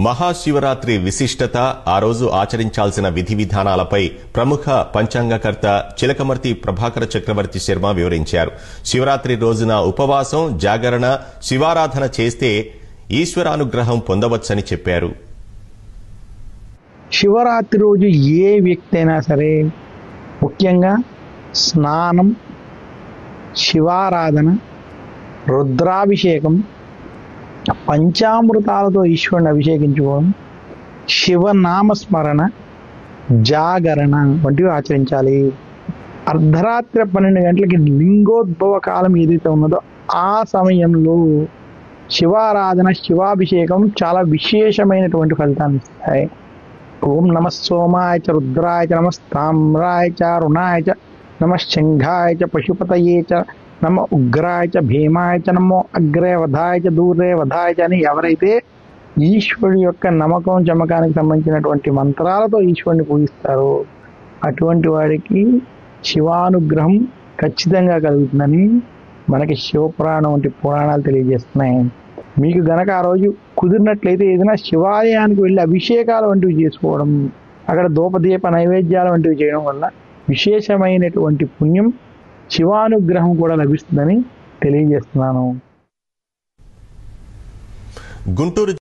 మహాశివరాత్రి విశిష్టత, ఆ రోజు ఆచరించాల్సిన విధి విధానాలపై ప్రముఖ పంచాంగకర్త చిలకమర్తి ప్రభాకర చక్రవర్తి శర్మ వివరించారు. శివరాత్రి రోజున ఉపవాసం, జాగరణ, శివారాధన చేస్తే ఈశ్వరానుగ్రహం పొందవచ్చని చెప్పారు. శివరాత్రి రోజు ఏ వ్యక్తి అయినా సరే ముఖ్యంగా స్నానం, శివారాధన, రుద్రాభిషేకం, పంచామృతాలతో ఈశ్వరుని అభిషేకించుకోవడం, శివనామస్మరణ, జాగరణ వంటివి ఆచరించాలి. అర్ధరాత్రి 12 గంటలకి లింగోద్భవ కాలం ఏదైతే ఉన్నదో ఆ సమయంలో శివారాధన, శివాభిషేకం చాలా విశేషమైనటువంటి ఫలితాన్ని ఇస్తాయి. ఓం నమ సోమాయ చ రుద్రాయ చ నమ తామ్రాయ చ రుణాయ చ నమ శంఘాయ చ పశుపతయే చ నమ ఉగ్రాయ చ భీమాయ చ నమో అగ్రే వధాయ చ దూరే వధాయ చ అని ఎవరైతే ఈశ్వరుడి యొక్క నమ్మకం, చమకానికి సంబంధించినటువంటి మంత్రాలతో ఈశ్వరుని పూజిస్తారో అటువంటి వాడికి శివానుగ్రహం ఖచ్చితంగా కలుగుతుందని మనకి శివపురాణం వంటి పురాణాలు తెలియజేస్తున్నాయి. మీకు గనక ఆ రోజు కుదిరినట్లయితే ఏదైనా శివాలయానికి వెళ్ళి అభిషేకాలు వంటివి చేసుకోవడం, అక్కడ ధూపదీప నైవేద్యాలు వంటివి చేయడం వల్ల విశేషమైనటువంటి పుణ్యం, శివానుగ్రహం కూడా లభిస్తుందని తెలియజేస్తున్నాను. గుంటూరు